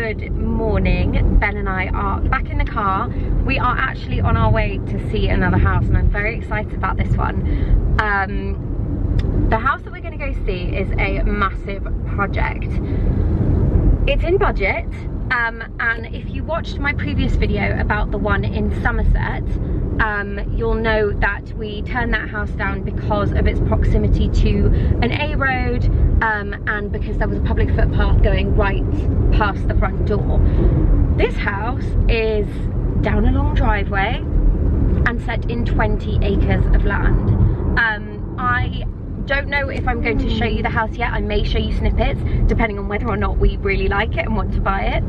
good morning. Ben and I are back in the car. We are actually on our way to see another house, and I'm very excited about this one. The house that we're going to go see is a massive project. It's in budget, and if you watched my previous video about the one in Somerset, you'll know that we turned that house down because of its proximity to an A road, and because there was a public footpath going right past the front door. This house is down a long driveway and set in 20 acres of land. I don't know if I'm going to show you the house yet. I may show you snippets depending on whether or not we really like it and want to buy it.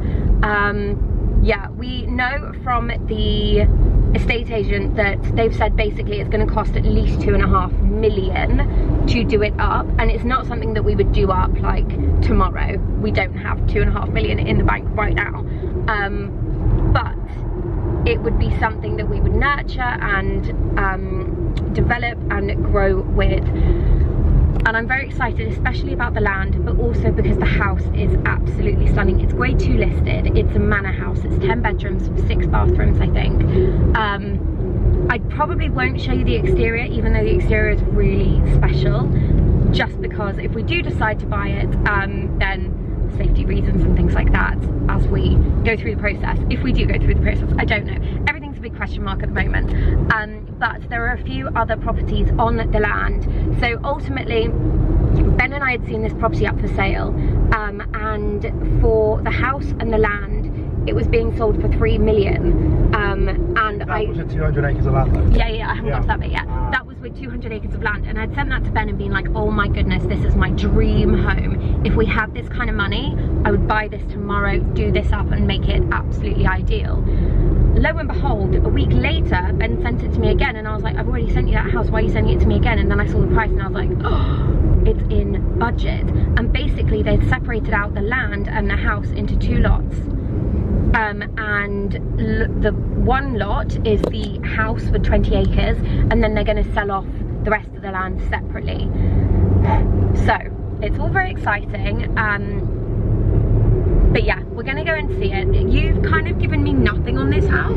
Yeah, we know from the estate agent that they've said basically it's going to cost at least 2.5 million to do it up, and it's not something that we would do up like tomorrow. We don't have 2.5 million in the bank right now, but it would be something that we would nurture and develop and grow with. And I'm very excited, especially about the land, but also because the house is absolutely stunning. It's grade 2 listed. It's a manor house. It's 10 bedrooms, 6 bathrooms, I think. I probably won't show you the exterior, even though the exterior is really special, just because if we do decide to buy it, then safety reasons and things like that as we go through the process. If we do go through the process, I don't know. Everything's a big question mark at the moment. But there are a few other properties on the land. So ultimately, Ben and I had seen this property up for sale, and for the house and the land, it was being sold for 3 million. And that was 200 acres of land though? Yeah, I haven't got to that bit yet. That was with 200 acres of land, and I'd sent that to Ben and been like, oh my goodness, this is my dream home. If we had this kind of money, I would buy this tomorrow, do this up and make it absolutely ideal. Lo and behold, a week later, Ben sent it to me again, and I was like, I've already sent you that house, why are you sending it to me again? And then I saw the price and I was like, oh, it's in budget. And basically they'd separated out the land and the house into 2 lots. And the one lot is the house for 20 acres, and then they're going to sell off the rest of the land separately. So it's all very exciting. But yeah, we're going to go and see it. You've kind of given me nothing on this house,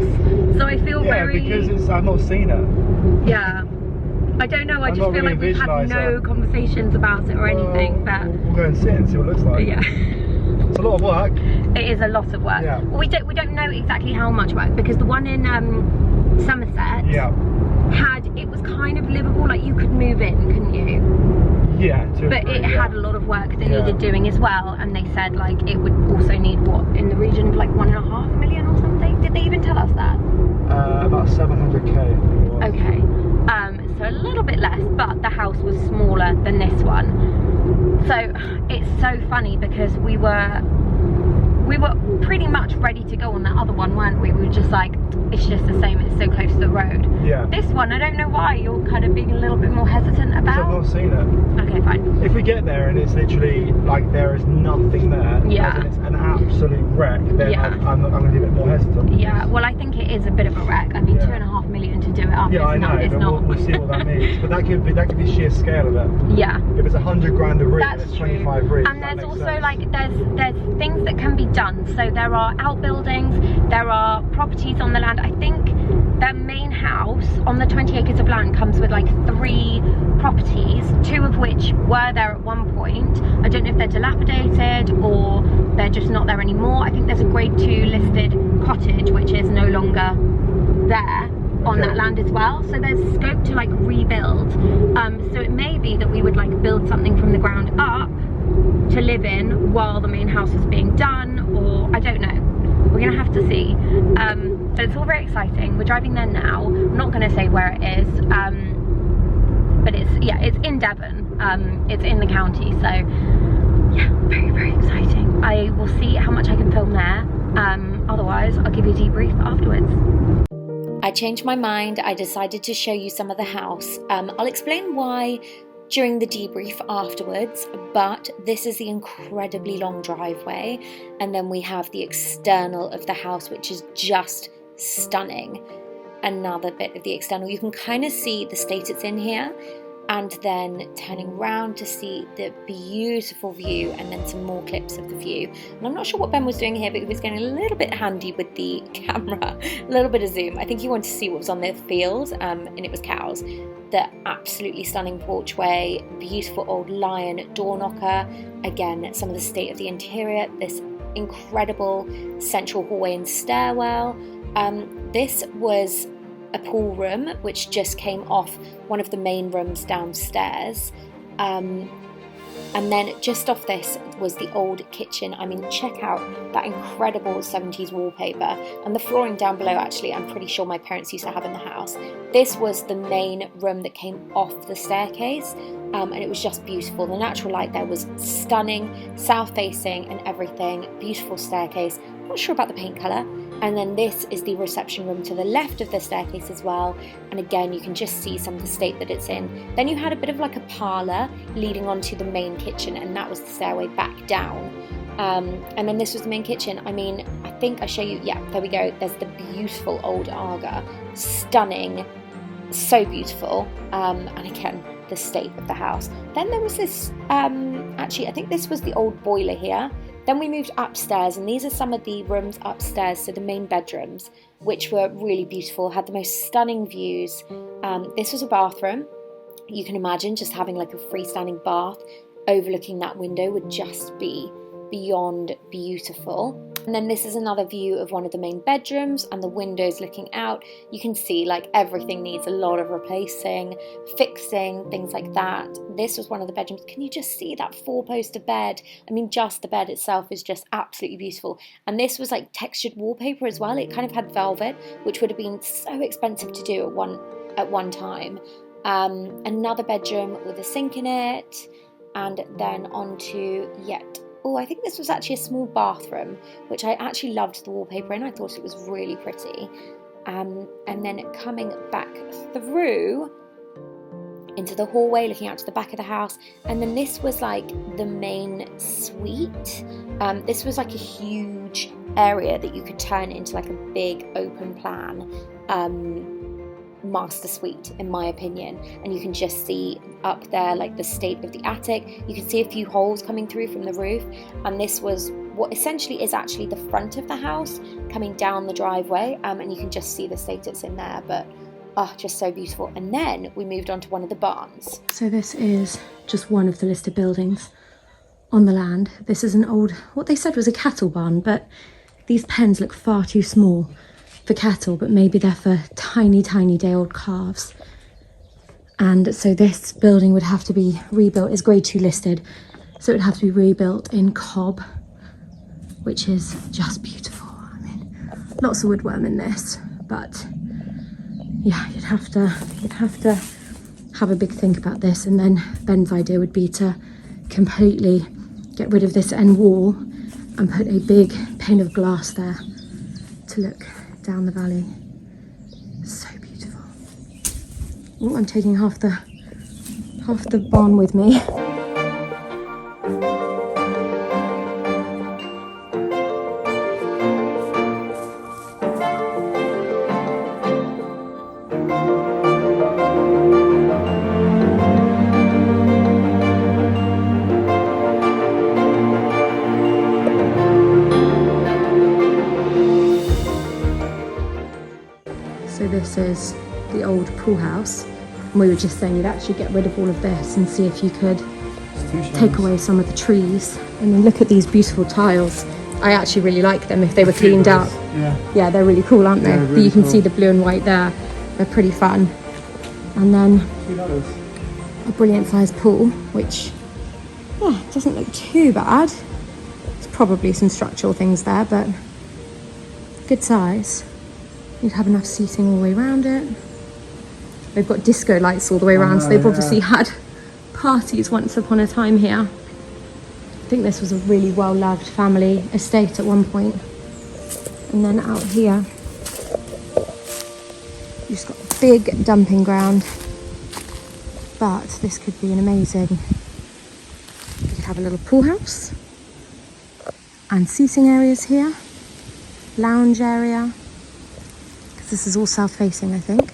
so I feel very... Yeah, because I've not seen it. Yeah. I don't know, I just feel like we've had no conversations about it or anything, but... We'll go and see it and see what it looks like. Yeah. It's a lot of work. It is a lot of work. Yeah. We don't know exactly how much work, because the one in Somerset it was kind of livable, like you could move in, couldn't you? Yeah, but it had a lot of work that needed doing as well, and they said like it would also need what, in the region of like 1.5 million or something. Did they even tell us that? About 700k. Okay, so a little bit less, but the house was smaller than this one. So it's so funny because we were pretty much ready to go on that other one, weren't we? We were just like, it's just the same, it's so close to the road. Yeah. This one, I don't know why you're kind of being a little bit more hesitant about. I've not seen it. Okay, fine. If we get there and it's literally like there is nothing there, yeah, it's an absolute wreck, then I'm going to be a bit more hesitant. Yeah, well, I think it is a bit of a wreck. I mean, 2.5 million to do it up. Yeah, I know. It's not. We'll see what that means. But that could be sheer scale of it. Yeah. If it's 100 grand a room, it's 25 rooms. And there's also like there's things that can be done. So there are outbuildings, there are properties on the land. I think their main house on the 20 acres of land comes with like 3 properties, 2 of which were there at one point. I don't know if they're dilapidated or they're just not there anymore. I think there's a grade 2 listed cottage which is no longer there on that land as well. So there's scope to like rebuild. So it may be that we would like build something from the ground up to live in while the main house is being done, or I don't know. We're gonna have to see. But it's all very exciting. We're driving there now. I'm not gonna say where it is, but it's in Devon. It's in the county, so yeah, very, very exciting. I will see how much I can film there. Otherwise, I'll give you a debrief afterwards. I changed my mind. I decided to show you some of the house. I'll explain why during the debrief afterwards, but this is the incredibly long driveway, and then we have the external of the house, which is just stunning. Another bit of the external, you can kind of see the state it's in here. and then turning round to see the beautiful view, and then some more clips of the view. And I'm not sure what Ben was doing here, but he was getting a little bit handy with the camera, a little bit of zoom. I think he wanted to see what was on the field, and it was cows. The absolutely stunning porchway, beautiful old lion door knocker, again some of the state of the interior, this incredible central hallway and stairwell. This was a pool room which just came off one of the main rooms downstairs, and then just off this was the old kitchen. I mean, check out that incredible 70s wallpaper, and the flooring down below, actually, I'm pretty sure my parents used to have in the house. This was the main room that came off the staircase, and it was just beautiful. The natural light there was stunning, south facing and everything, beautiful staircase. Not sure about the paint colour. And then this is the reception room to the left of the staircase as well, and again you can just see some of the state that it's in. Then you had a bit of like a parlour leading onto the main kitchen, and that was the stairway back down. And then this was the main kitchen. I mean, I think I show you, yeah, there we go. There's the beautiful old Aga, stunning, so beautiful, and again the state of the house. Then there was this, actually I think this was the old boiler here. Then we moved upstairs, and these are some of the rooms upstairs, so the main bedrooms, which were really beautiful, had the most stunning views. This was a bathroom. You can imagine just having like a freestanding bath overlooking that window would just be beyond beautiful. And then this is another view of one of the main bedrooms, and the windows looking out. You can see like everything needs a lot of replacing, fixing, things like that. This was one of the bedrooms. Can you just see that 4-poster bed? I mean, just the bed itself is just absolutely beautiful. And this was like textured wallpaper as well. It kind of had velvet, which would have been so expensive to do at one time. Another bedroom with a sink in it, and then onto I think this was actually a small bathroom, which I actually loved the wallpaper in. I thought it was really pretty. And then coming back through into the hallway, looking out to the back of the house. And then this was like the main suite. This was like a huge area that you could turn into like a big open plan master suite, in my opinion. And you can just see up there like the state of the attic. You can see a few holes coming through from the roof, and this was what essentially is actually the front of the house coming down the driveway, and you can just see the state it's in there. But just so beautiful. And then we moved on to one of the barns. So this is just one of the listed buildings on the land. This is an old, what they said was a cattle barn, but these pens look far too small for cattle, but maybe they're for tiny day old calves. And so this building would have to be rebuilt. It's grade 2 listed, so it would have to be rebuilt in cob, which is just beautiful. I mean, lots of woodworm in this, but yeah, you'd have to have a big think about this. And then Ben's idea would be to completely get rid of this end wall and put a big pane of glass there to look down the valley. So beautiful. Oh, I'm taking half the barn with me. So this is the old pool house, and we were just saying you'd actually get rid of all of this and see if you could take away some of the trees. And then look at these beautiful tiles. I actually really like them if they were cleaned up. Yeah, they're really cool, aren't they? Yeah, really you can see the blue and white there. They're pretty fun. And then a brilliant sized pool, which doesn't look too bad. There's probably some structural things there, but good size. You'd have enough seating all the way around it. They've got disco lights all the way around, so they've obviously had parties once upon a time here. I think this was a really well-loved family estate at one point. And then out here, you've just got a big dumping ground. But this could be an amazing... You could have a little pool house. And seating areas here. Lounge area. This is all south facing, I think.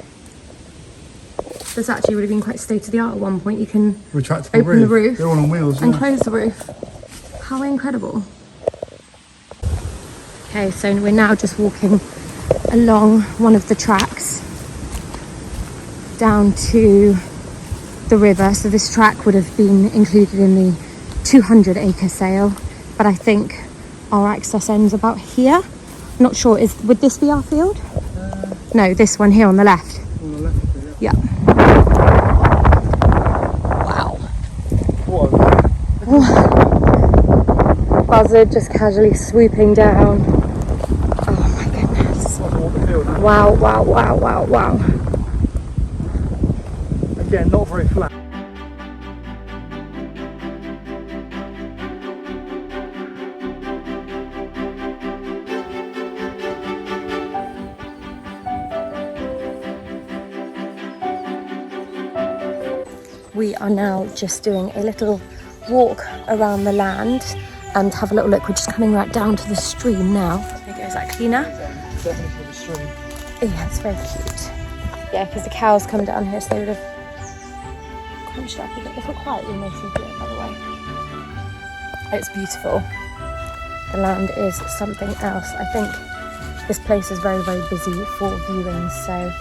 This actually would have been quite state-of-the-art at one point. You can retractable open the roof. They're all on wheels, and close the roof. How incredible. Okay, so we're now just walking along one of the tracks down to the river. So this track would have been included in the 200-acre sale, but I think our access ends about here. Not sure, would this be our field? No, this one here on the left. On the left, yeah. Wow. What? Buzzard just casually swooping down. Oh my goodness. Wow, wow, wow, wow, wow. Again, not very flat. We are now just doing a little walk around the land and have a little look. We're just coming right down to the stream now. There you go, is that cleaner? Definitely the stream. Yeah, it's very cute. Yeah, because the cows come down here, so they would have crunched up a bit. If we're quiet, you'll mostly do it, by the way. It's beautiful. The land is something else. I think this place is very, very busy for viewings, so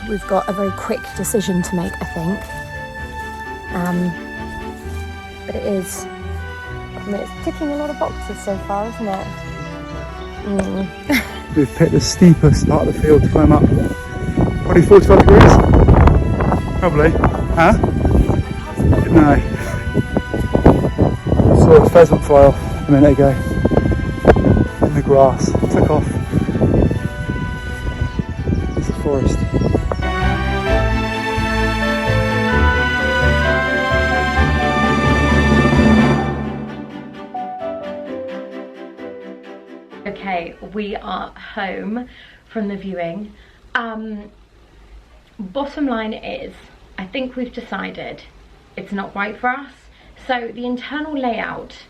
we've got a very quick decision to make, I think. But it is, it's ticking a lot of boxes so far, isn't it? We've picked the steepest part of the field to climb up. Probably 45 degrees? Probably. Huh? No. Saw a pheasant fly off a minute ago. In the grass. Took off. It's a forest. Okay, we are home from the viewing. Bottom line is, I think we've decided it's not right for us. So the internal layout,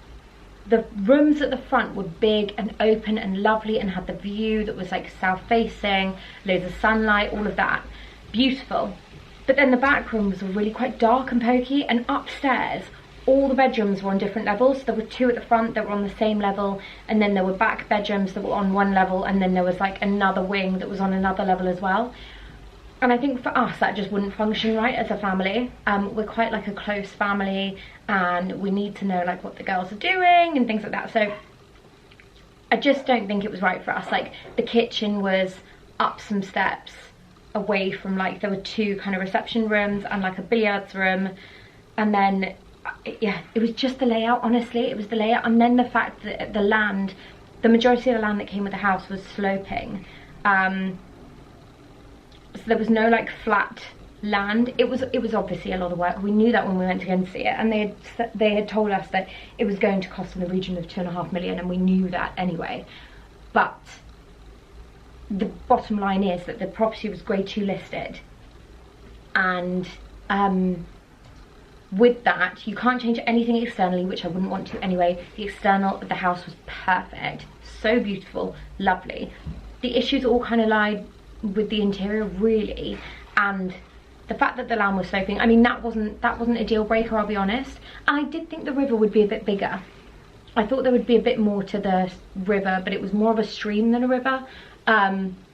the rooms at the front were big and open and lovely and had the view that was like south facing, loads of sunlight, all of that. Beautiful. But then the back rooms were really quite dark and pokey, and upstairs all the bedrooms were on different levels. There were two at the front that were on the same level, and then there were back bedrooms that were on one level, and then there was like another wing that was on another level as well. And I think for us that just wouldn't function right as a family. We're quite like a close family, and we need to know like what the girls are doing and things like that. So I just don't think it was right for us. Like the kitchen was up some steps away from, like, there were two kind of reception rooms and like a billiards room, and then yeah, it was just the layout. Honestly, it was the layout, and then the fact that the land, the majority of the land that came with the house was sloping, so there was no like flat land. It was obviously a lot of work. We knew that when we went to go and see it, and they had told us that it was going to cost in the region of 2.5 million, and we knew that anyway. But the bottom line is that the property was grade 2 listed, and with that you can't change anything externally, which I wouldn't want to anyway. The external of the house was perfect, so beautiful, lovely. The issues all kind of lied with the interior really, and the fact that the land was sloping, I mean, that wasn't a deal breaker, I'll be honest. And I did think the river would be a bit bigger. I thought there would be a bit more to the river, but it was more of a stream than a river,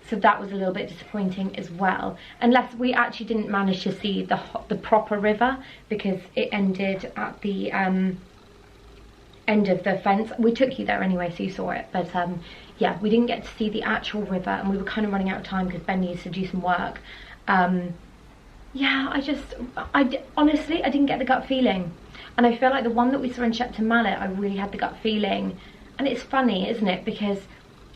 so that was a little bit disappointing as well. Unless we actually didn't manage to see the proper river, because it ended at the end of the fence. We took you there anyway, so you saw it, but yeah, we didn't get to see the actual river, and we were kind of running out of time because Ben needs to do some work. Yeah, honestly, I didn't get the gut feeling. And I feel like the one that we saw in Shepton Mallet, I really had the gut feeling. And it's funny, isn't it? Because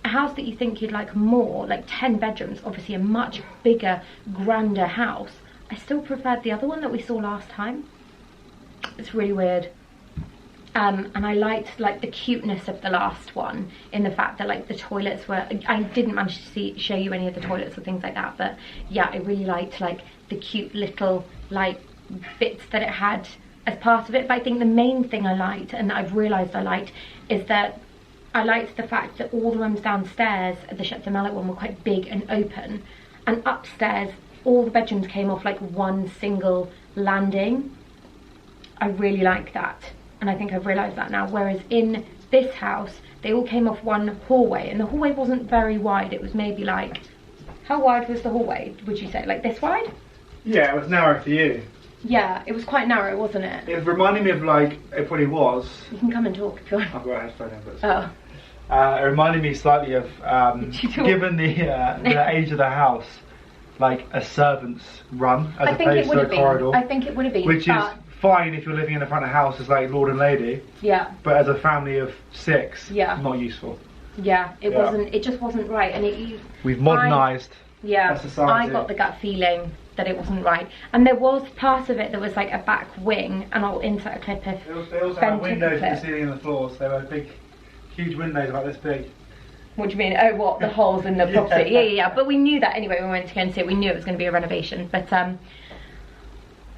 a house that you think you'd like more, like 10 bedrooms, obviously a much bigger, grander house, I still preferred the other one that we saw last time. It's really weird. And I liked like the cuteness of the last one, in the fact that like the toilets were, I didn't manage to show you any of the toilets or things like that, but yeah, I really liked like the cute little like bits that it had as part of it. But I think the main thing I liked, and that I've realised I liked, is that I liked the fact that all the rooms downstairs at the Shepton Mallet one were quite big and open, and upstairs all the bedrooms came off like one single landing. I really like that, and I think I've realised that now. Whereas in this house, they all came off one hallway, and the hallway wasn't very wide. It was maybe like, how wide was the hallway, would you say? Like this wide? Yeah, it was narrow for you. Yeah, it was quite narrow, wasn't it? It reminded me of like, it probably was. You can come and talk if you want. I've got a headphone in, but Oh. it reminded me slightly of, given the age of the house, like a servant's run as opposed to a corridor. I think it would have been. Which is fine if you're living in the front of the house as like lord and lady. Yeah. But as a family of 6, not useful. Yeah, it wasn't. It just wasn't right, and we've modernised. I got the gut feeling that it wasn't right, and there was part of it that was like a back wing, and I'll insert a clip if they also had windows in the ceiling and the floors. They were big, huge windows about this big. What do you mean? Oh, what, the holes in the property? Yeah. But we knew that anyway when we went to go and see it. We knew it was going to be a renovation. But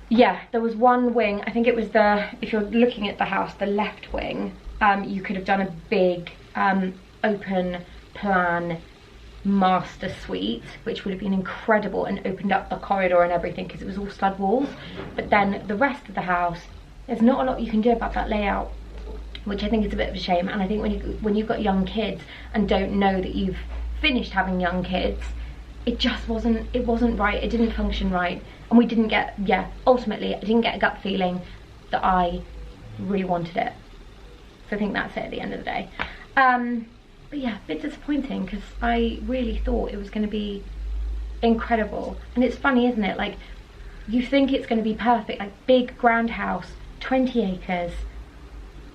yeah, there was one wing. I think it was if you're looking at the house, the left wing. You could have done a big open plan master suite, which would have been incredible, and opened up the corridor and everything because it was all stud walls. But then the rest of the house, there's not a lot you can do about that layout, which I think is a bit of a shame. And I think when you've got young kids and don't know that you've finished having young kids, it just wasn't right. It didn't function right, and we didn't get, ultimately I didn't get a gut feeling that I really wanted it. So I think that's it at the end of the day. But yeah, a bit disappointing because I really thought it was going to be incredible. And it's funny, isn't it, like you think it's going to be perfect, like big grand house, 20 acres,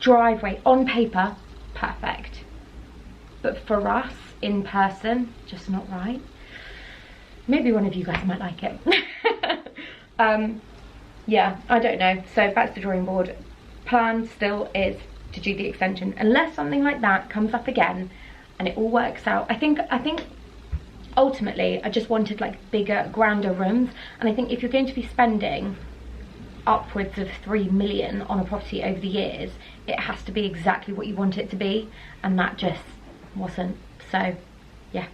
driveway, on paper perfect, but for us in person, just not right. Maybe one of you guys might like it. Yeah, I don't know. So back to the drawing board. Plan still is to do the extension, unless something like that comes up again and it all works out. I think ultimately I just wanted like bigger, grander rooms, and I think if you're going to be spending upwards of 3 million on a property over the years, it has to be exactly what you want it to be, and that just wasn't. So yeah,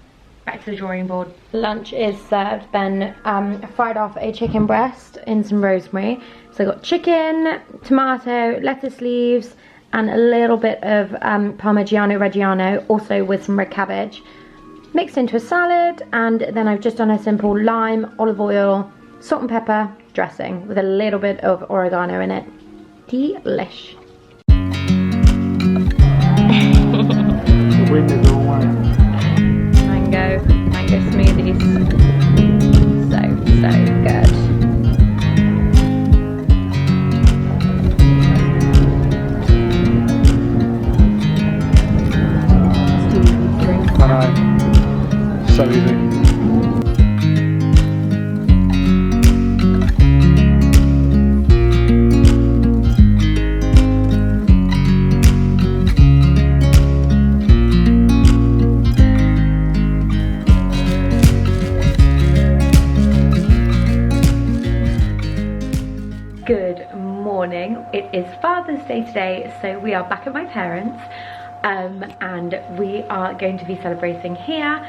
back to the drawing board. Lunch is served. Ben fried off a chicken breast in some rosemary. So I got chicken, tomato, lettuce leaves, and a little bit of Parmigiano Reggiano, also with some red cabbage, mixed into a salad. And then I've just done a simple lime, olive oil, salt and pepper dressing with a little bit of oregano in it. Delish. The wind is all way. Mango smoothies. So good. I know. So easy. Good morning. It is Father's Day today, so we are back at my parents', and we are going to be celebrating here.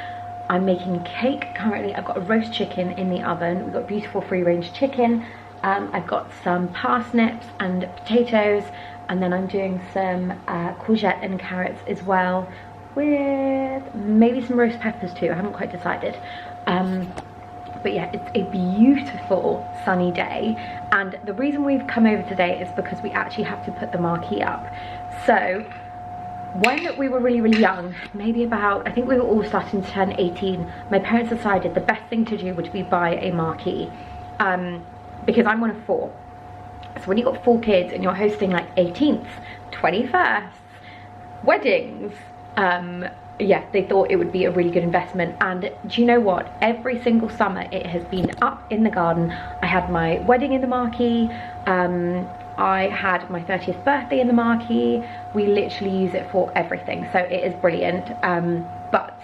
I'm making cake currently. I've got a roast chicken in the oven. We've got beautiful free-range chicken. I've got some parsnips and potatoes, and then I'm doing some courgette and carrots as well, with maybe some roast peppers too. I haven't quite decided. But yeah, it's a beautiful sunny day, and the reason we've come over today is because we actually have to put the marquee up. So when we were really young, maybe about, I think we were all starting to turn 18, my parents decided the best thing to do would be buy a marquee, because I'm one of 4. So when you've got 4 kids and you're hosting like 18th, 21st, weddings, yeah, they thought it would be a really good investment. And do you know what? Every single summer it has been up in the garden. I had my wedding in the marquee. I had my 30th birthday in the marquee. We literally use it for everything. So it is brilliant. But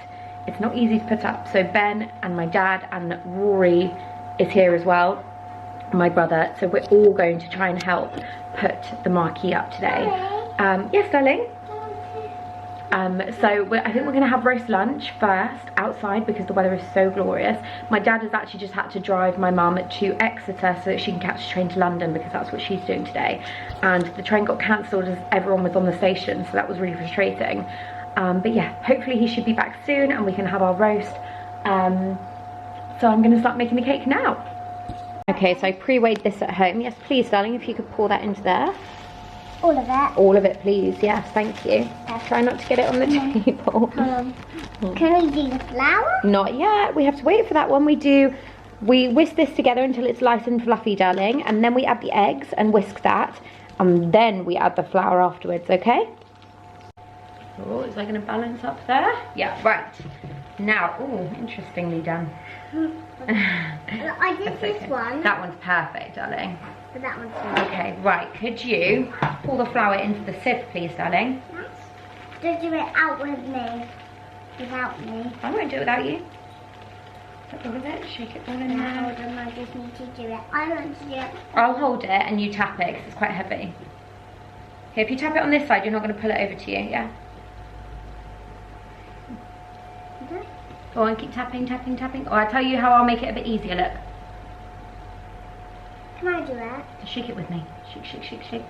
it's not easy to put up. So Ben and my dad and Rory is here as well, my brother. So we're all going to try and help put the marquee up today. Yes, darling? So I think we're going to have roast lunch first outside because the weather is so glorious. My dad has actually just had to drive my mum to Exeter so that she can catch a train to London because that's what she's doing today. And the train got cancelled as everyone was on the station, so that was really frustrating. But yeah, hopefully he should be back soon and we can have our roast. So I'm going to start making the cake now. Okay, so I pre-weighed this at home. Yes, please, darling, if you could pour that into there. All of it? All of it, please. Yes, thank you. Try not to get it on the table. Can we do the flour? Not yet. We have to wait for that one. We whisk this together until it's light and fluffy, darling. And then we add the eggs and whisk that. And then we add the flour afterwards, okay? Oh, is that going to balance up there? Yeah, right. Now, oh, interestingly done. I did this one. That one's perfect, darling. But that one's not. Okay, right. Could you pour the flour into the sieve, please, darling? Just do it out with me. Without me. I won't do it without you. Is that all of it? Shake it all in there. Hold on, I just need to do it. I want to do it. I'll hold it and you tap it because it's quite heavy. Okay, if you tap it on this side, you're not going to pull it over to you, yeah? Okay. Go on, keep tapping, tapping, tapping. Or I'll tell you how I'll make it a bit easier, look. Can I do it? Just shake it with me. Shake, shake, shake, shake.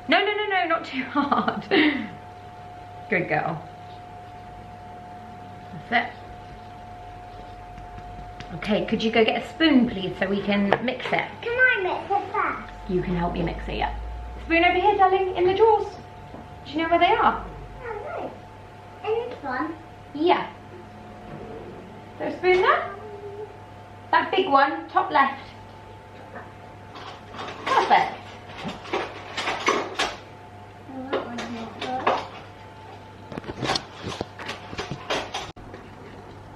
No, no, no, no, not too hard. Good girl. That's it. Okay, could you go get a spoon, please, so we can mix it? Can I mix it first? You can help me mix it, yeah. Spoon over here, darling, in the drawers. Do you know where they are? Oh, no. In this one? Yeah. Is there a spoon there? That big one, top left. Perfect. Oh, that one's not good.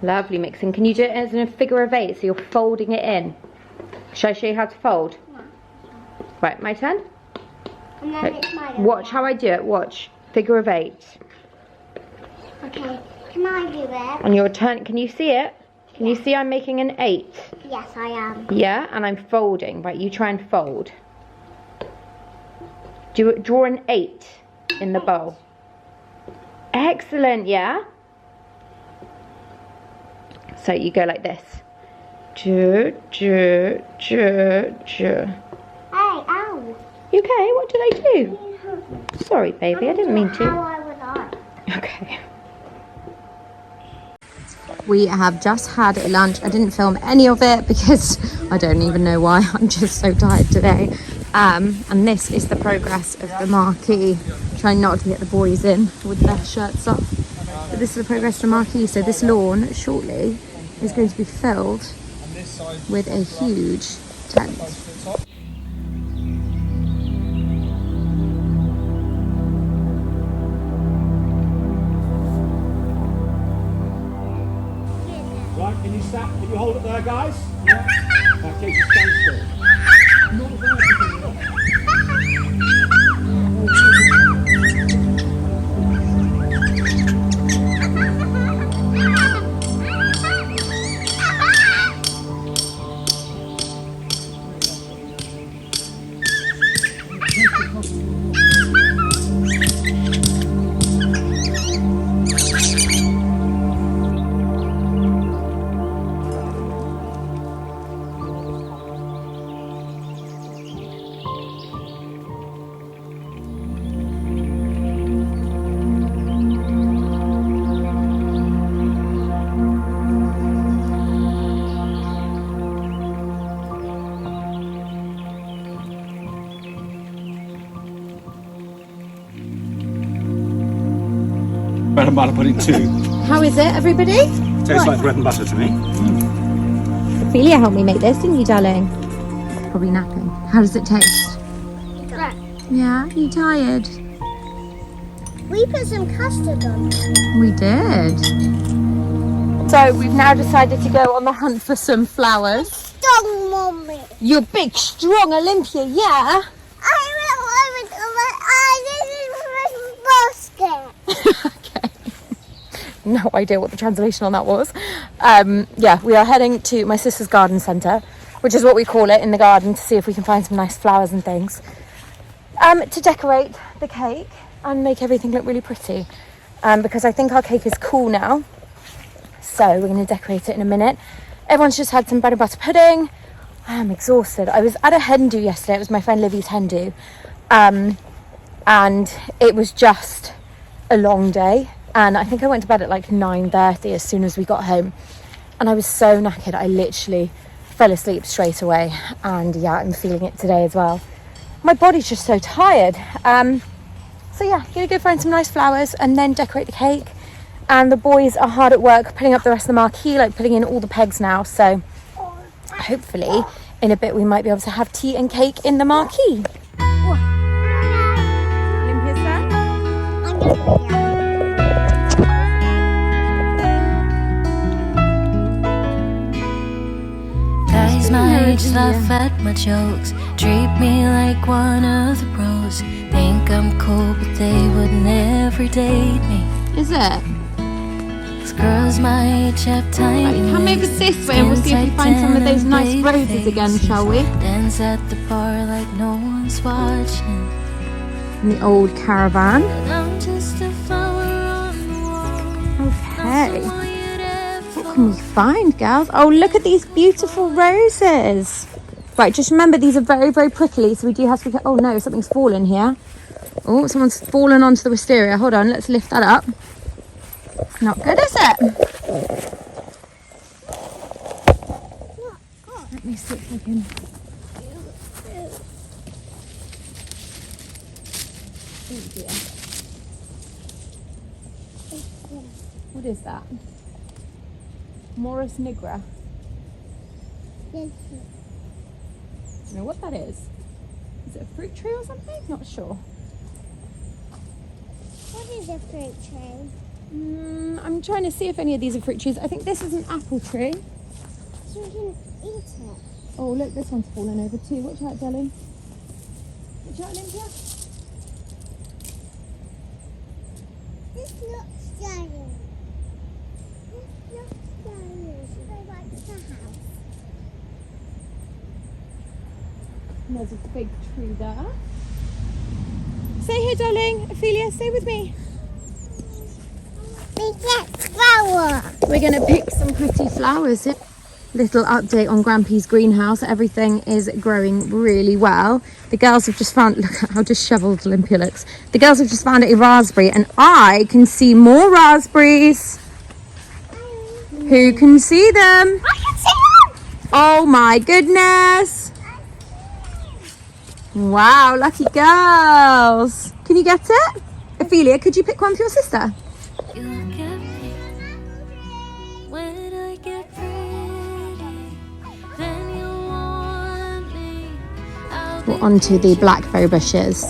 Lovely mixing. Can you do it as in a figure of 8 so you're folding it in? Shall I show you how to fold? No. Right, my turn? And then it's my turn. Watch how I do it. Watch. Figure of 8. Okay. Can I do it? On your turn, can you see it? Can you see I'm making an 8? Yes, I am. Yeah, and I'm folding. Right, you try and fold. Draw an 8 in the bowl. Excellent, yeah? So you go like this. Hey, ow. You okay? What did I do? Sorry, baby, I didn't mean to. How I would like. Okay. We have just had lunch. I didn't film any of it because I don't even know why. I'm just so tired today. And this is the progress of the marquee. Trying not to get the boys in with their shirts off. But this is the progress of the marquee. So this lawn shortly is going to be filled with a huge tent. Right, can you hold it there, guys? Yeah. Okay, just stand still. Not there. Bread and butter pudding too. How is it, everybody? Tastes like bread and butter to me. Ophelia helped me make this, didn't you, darling? Probably napping. How does it taste? Yeah, you tired? We put some custard on. We did. So we've now decided to go on the hunt for some flowers. Strong, Mommy. You're big, strong Olympia, yeah? Okay. No idea what the translation on that was. Yeah, we are heading to my sister's garden centre, which is what we call it in the garden, to see if we can find some nice flowers and things. To decorate the cake and make everything look really pretty. because I think our cake is cool now. So we're going to decorate it in a minute. Everyone's just had some bread and butter pudding. I am exhausted. I was at a hen do yesterday. It was my friend Livy's hen do. And it was just a long day. And I think I went to bed at like 9:30 as soon as we got home. And I was so knackered. I literally fell asleep straight away. And yeah, I'm feeling it today as well. My body's just so tired. So yeah, gonna go find some nice flowers and then decorate the cake. And the boys are hard at work putting up the rest of the marquee, like putting in all the pegs now. So hopefully in a bit we might be able to have tea and cake in the marquee. Guys my age laugh at my jokes, treat me like one of the bros. Think I'm cool but they would never date me. Is it? Girls my age have time. Right, come over this way and we'll see if we find some of those nice roses again, shall we? Dance at the bar like no one's watching. In the old caravan. I'm just a flower on the wall. Okay. What can we find, girls? Oh, look at these beautiful roses. Right, just remember these are very, very prickly, so we do have to be... Oh no, something's fallen here. Oh, someone's fallen onto the wisteria. Hold on, let's lift that up. It's not good, is it? Let me see if I can... Oh dear. What is that? Morus nigra. Yes. I don't know what that is. Is it a fruit tree or something? Not sure. What is a fruit tree? I'm trying to see if any of these are fruit trees. I think this is an apple tree. So we can eat it. Oh, look, this one's fallen over too. Watch out, darling. Watch out, Olympia. This looks giant. This looks giant. So like the house. And there's a big tree there. Stay here, darling. Ophelia, stay with me. We get flower. We're going to pick some pretty flowers here. Little update on Grampy's greenhouse. Everything is growing really well. The girls have just found, look at how disheveled Olympia looks. The girls have just found a raspberry and I can see more raspberries. Who can see them? I can see them. Oh my goodness. Wow, lucky girls. Can you get it? Ophelia, could you pick one for your sister? You look at me when I get pretty, then you want me. We're onto the blackberry bushes,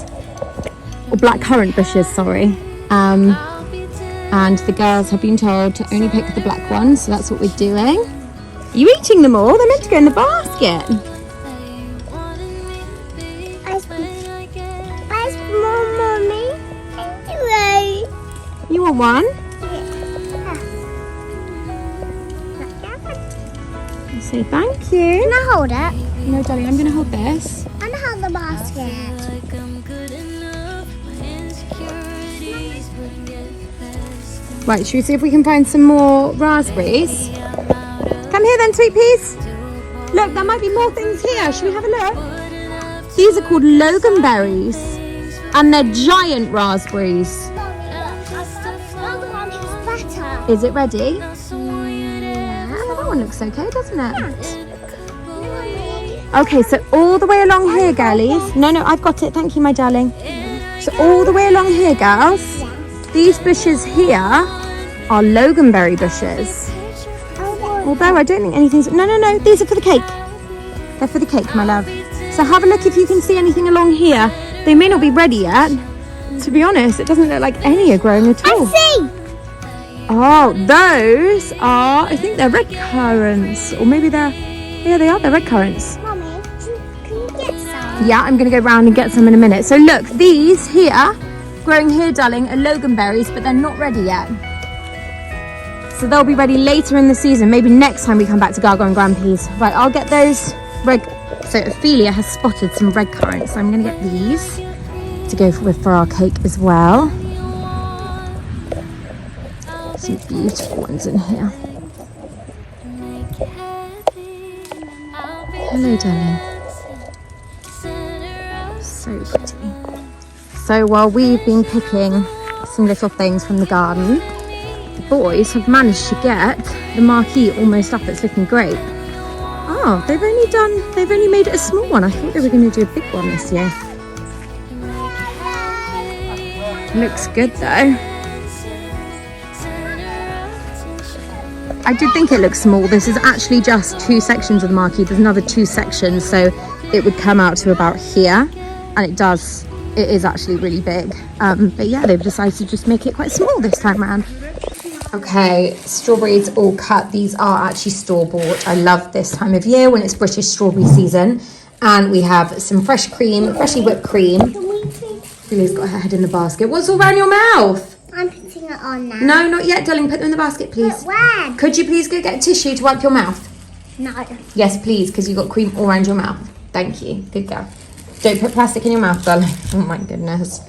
or blackcurrant bushes, sorry. And the girls have been told to only pick the black ones, so that's what we're doing. Are you eating them all? They're meant to go in the basket. You want one? Say thank you. Can I hold it? No, darling, I'm going to hold this. I'm going to hold the basket. Right, should we see if we can find some more raspberries? Come here then, sweet peas. Look, there might be more things here. Should we have a look? These are called loganberries, and they're giant raspberries. Is it ready? Yeah. Oh, that one looks okay, doesn't it? Okay, so all the way along here, girlies. No, I've got it. Thank you, my darling. So all the way along here, girls, these bushes here are loganberry bushes. Although I don't think anything's... No, these are for the cake. They're for the cake, my love. So have a look if you can see anything along here. They may not be ready yet. To be honest, it doesn't look like any are growing at all. I see! Oh, those are, I think they're red currants. Or maybe they're, yeah, they are, they're red currants. Mummy, can you get some? Yeah, I'm going to go round and get some in a minute. So look, these here, growing here, darling, are loganberries, but they're not ready yet. So they'll be ready later in the season, maybe next time we come back to Gaga and Grampy's. Right, I'll get those red, so Ophelia has spotted some red currants. So I'm going to get these to go with for our cake as well. Some beautiful ones in here. Hello, darling. So pretty. So while we've been picking some little things from the garden, the boys have managed to get the marquee almost up. It's looking great. Oh, they've only made it a small one. I thought they were going to do a big one this year. Looks good though. I did think it looked small. This is actually just 2 sections of the marquee. There's another 2 sections, so it would come out to about here, and it is actually really big. But yeah, they've decided to just make it quite small this time around. Okay, strawberries all cut. These are actually store-bought. I love this time of year when it's British strawberry season. And we have some fresh cream, freshly whipped cream. Lily's got her head in the basket. What's all around your mouth? I'm putting it on now. No, not yet, darling. Put them in the basket, please. But when? Could you please go get a tissue to wipe your mouth? No. Yes, please, because you've got cream all around your mouth. Thank you. Good girl. Don't put plastic in your mouth, darling. Oh my goodness.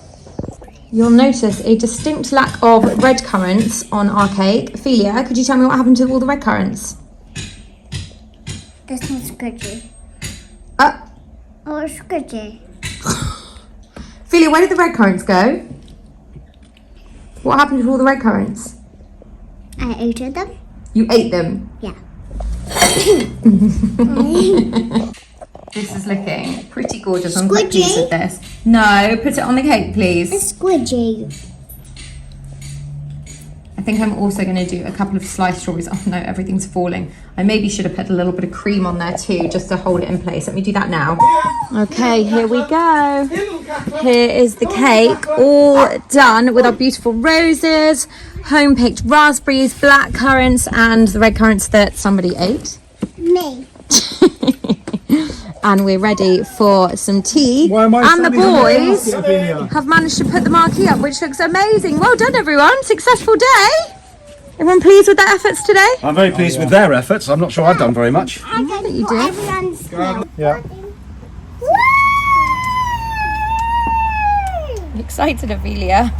You'll notice a distinct lack of red currants on our cake. Ophelia, could you tell me what happened to all the red currants? That's not squidgy. Oh, it's squidgy. Ophelia, where did the red currants go? What happened to all the red currants? I ate them. You ate them? Yeah. This is looking pretty gorgeous. I'm Squidgy. quite pleased with this. No, put it on the cake, please. It's squidgy. I think I'm also going to do a couple of sliced strawberries. Oh no, everything's falling. I maybe should have put a little bit of cream on there too, just to hold it in place. Let me do that now. Okay, here we go. Here is the cake, all done with our beautiful roses, home-picked raspberries, black currants, and the red currants that somebody ate. Me. And we're ready for some tea. Why am I And the standing on the boys basket, Ophelia? have managed to put the marquee up, which looks amazing. Well done, everyone. Successful day. Everyone pleased with their efforts today? I'm very pleased with their efforts. I'm not sure I've done very much. I got you did. everyone's smell. Yeah. I'm excited, Ophelia.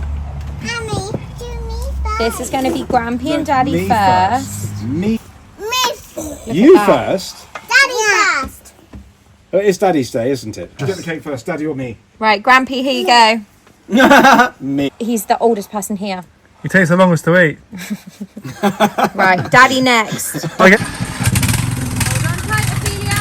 Mommy, do me first. This is going to be Grampy and Daddy Me first. Me. Me first. You that. first? Daddy first. It's Daddy's day, isn't it? You get the cake first, Daddy or me? Right, Grampy, here you go. Me. He's the oldest person here. It takes the longest to eat. Right, Daddy next. Okay. Hold on tight, Ophelia.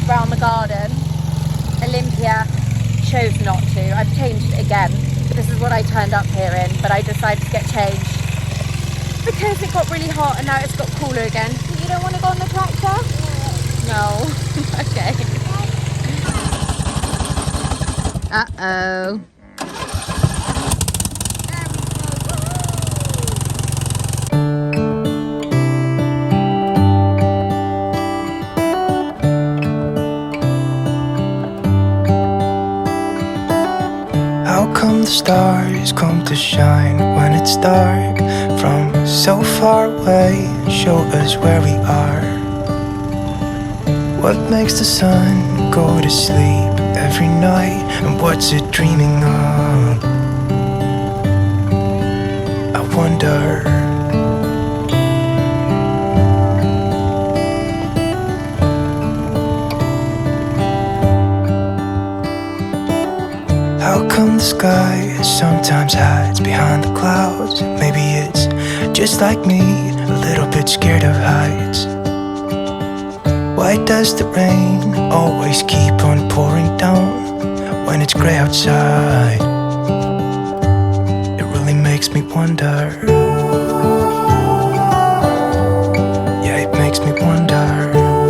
Around the garden. Olympia chose not to. I've changed it again. This is what I turned up here in, but I decided to get changed because it got really hot and now it's got cooler again. You don't want to go on the tractor? No. Okay. Uh-oh. How come the stars come to shine when it's dark from so far away and show us where we are? What makes the sun go to sleep every night, and what's it dreaming of? I wonder. How come the sky sometimes hides behind the clouds? Maybe it's just like me, a little bit scared of heights. Why does the rain always keep on pouring down when it's grey outside? It really makes me wonder. Yeah, it makes me wonder.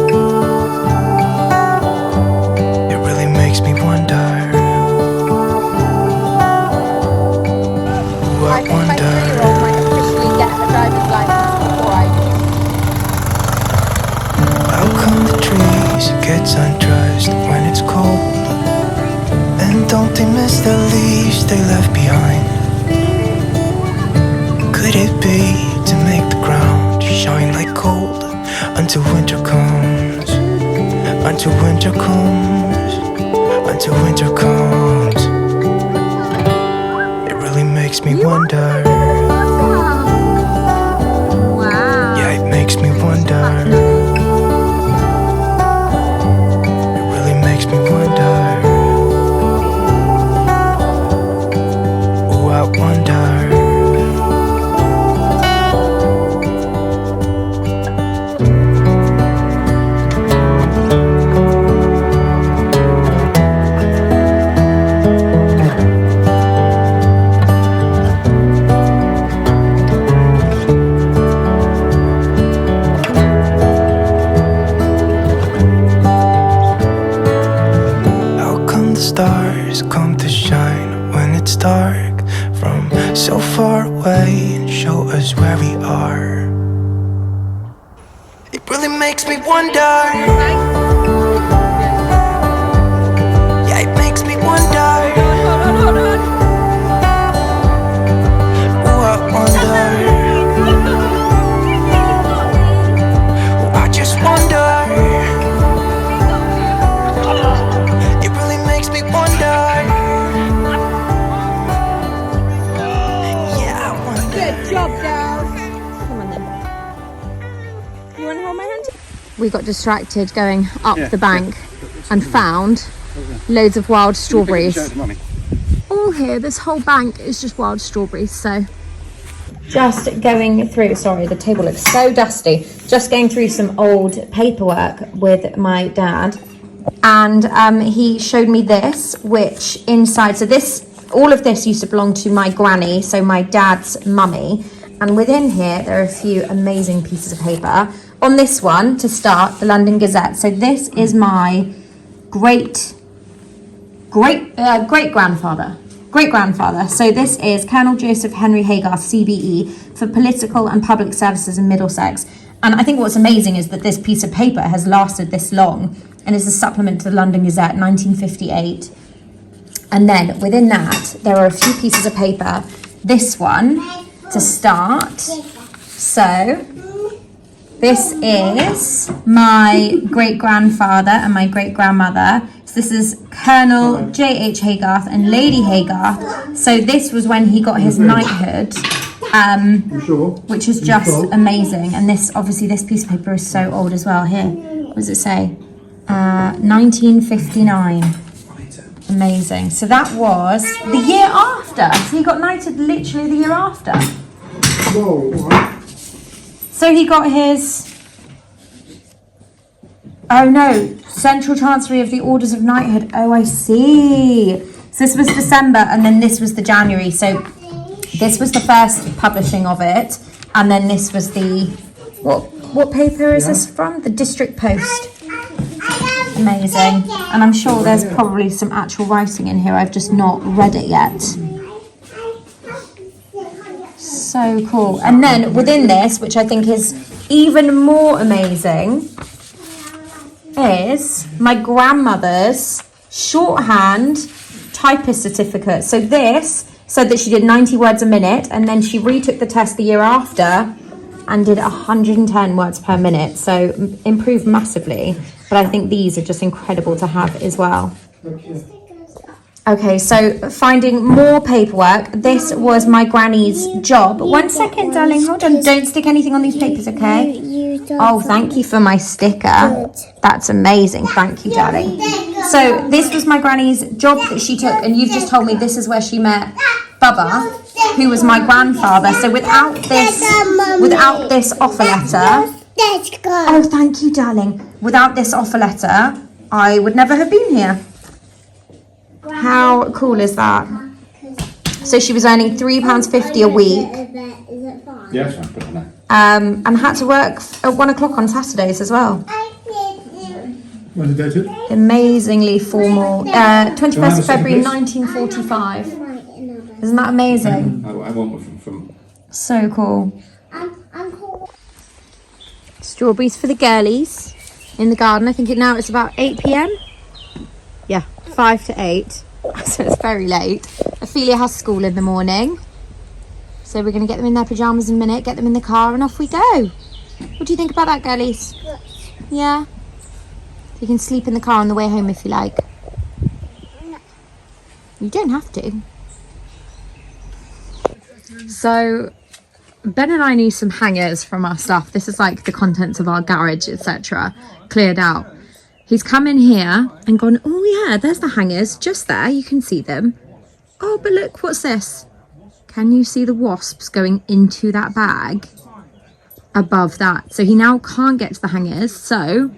gets undressed when it's cold. And don't they miss the leaves they left behind? Could it be to make the ground shine like gold until winter comes? Until winter comes, until winter comes. It really makes me wonder. Wow. Yeah, it makes me wonder. It really makes me wonder. Oh, I wonder. Stars come to shine when it's dark from so far away and show us where we are. It really makes me wonder. Yeah, it makes me wonder. Oh, I wonder. Oh, I just wonder. We got distracted going up the bank and found loads of wild strawberries. All here, this whole bank is just wild strawberries. So just going through, sorry, the table looks so dusty. Just going through some old paperwork with my dad, and he showed me this, which inside, so this, all of this used to belong to my granny, so my dad's mummy, and within here there are a few amazing pieces of paper. On this one, to start, the London Gazette. So this is my great-grandfather. So this is Colonel Joseph Henry Haygarth, CBE, for political and public services in Middlesex. And I think what's amazing is that this piece of paper has lasted this long, and is a supplement to the London Gazette, 1958. And then within that, there are a few pieces of paper. This one, to start. So this is my great-grandfather and my great-grandmother. So this is Colonel J.H. Haygarth and Lady Haygarth. So this was when he got his knighthood, which is just amazing. And this, obviously, this piece of paper is so old as well. Here, what does it say? 1959. Amazing. So that was the year after. So he got knighted literally the year after. Whoa. So he got his, oh no, Central Chancery of the Orders of Knighthood. Oh, I see. So this was December, and then this was the January. So this was the first publishing of it, and then this was the, what paper is this from? The District Post. Amazing. And I'm sure there's probably some actual writing in here. I've just not read it yet. So cool. And then within this, which I think is even more amazing, is my grandmother's shorthand typist certificate. So this said that she did 90 words a minute, and then she retook the test the year after and did 110 words per minute. So improved massively. But I think these are just incredible to have as well. Okay, so finding more paperwork. This was my granny's job. 1 second, darling, hold on. Don't stick anything on these papers, okay? Oh, thank you for my sticker. That's amazing. Thank you, darling. So this was my granny's job that she took, and you've just told me this is where she met Bubba, who was my grandfather. So without this offer letter, oh, thank you, darling. Without this offer letter, I would never have been here. How cool is that? So she was earning £3.50 a week. Yes, I put it on And had to work at 1 o'clock on Saturdays as well. When did they do? Amazingly formal. 21st of February 1945. Isn't that amazing? I want one from. So cool. Strawberries for the girlies. in the garden. I think it's about 8 p.m. Yeah, 5 to 8. So it's very late. Ophelia has school in the morning. So we're going to get them in their pyjamas in a minute, get them in the car, and off we go. What do you think about that, girlies? Yeah? You can sleep in the car on the way home if you like. You don't have to. So Ben and I need some hangers from our stuff. This is like the contents of our garage, etc. cleared out. He's come in here and gone, oh yeah, there's the hangers just there. You can see them. Oh, but look, what's this? Can you see the wasps going into that bag above that? So he now can't get to the hangers. So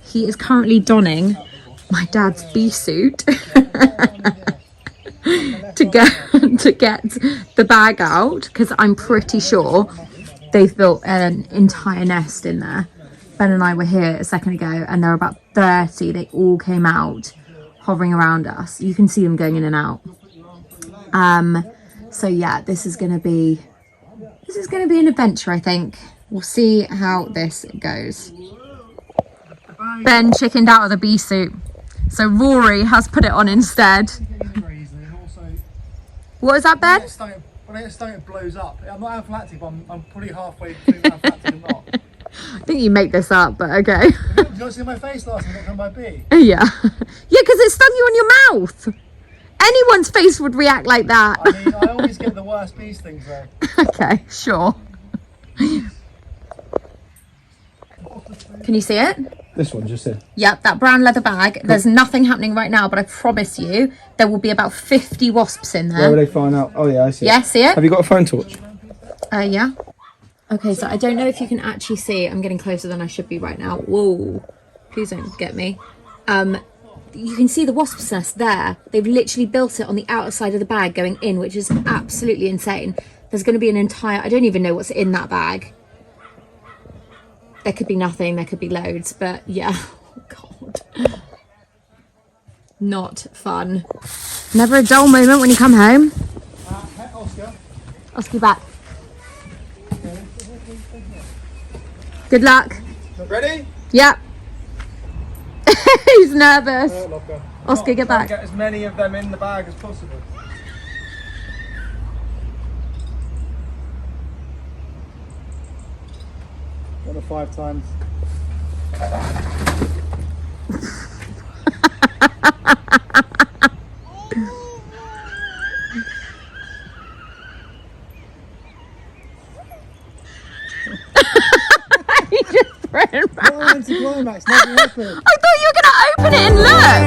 he is currently donning my dad's bee suit to get the bag out, because I'm pretty sure they've built an entire nest in there. Ben and I were here a second ago and there were about 30. They all came out hovering around us. You can see them going in and out. So yeah, this is gonna be an adventure, I think. We'll see how this goes. Ben chickened out of the bee suit, so Rory has put it on instead. What is that, Ben? When I get stung, it blows up. I'm not anaphylactic, but I'm probably halfway between anaphylactic and not. I think you make this up, but okay. Did you not see my face last time I got come by bee? Yeah. Yeah, because it stung you on your mouth. Anyone's face would react like that. I mean, I always get the worst bee stings though. Okay, sure. Can you see it? This one, just here. Yep, that brown leather bag. There's nothing happening right now, but I promise you there will be about 50 wasps in there. Where will they find out? Oh yeah, I see. Yeah, see it? Have you got a phone torch? Yeah. Okay, so I don't know if you can actually see. I'm getting closer than I should be right now. Whoa, please don't get me. You can see the wasp's nest there. They've literally built it on the outside of the bag going in, which is absolutely insane. There's going to be an entire, I don't even know what's in that bag. There could be nothing, there could be loads, but yeah. Oh God. Not fun. Never a dull moment when you come home. Oscar, back. Good luck. Ready? Yep. He's nervous. Oscar, get back. Get as many of them in the bag as possible. One of 5 times. He just threw it back. Anticlimax, nothing happened. I thought you were going to open it and look.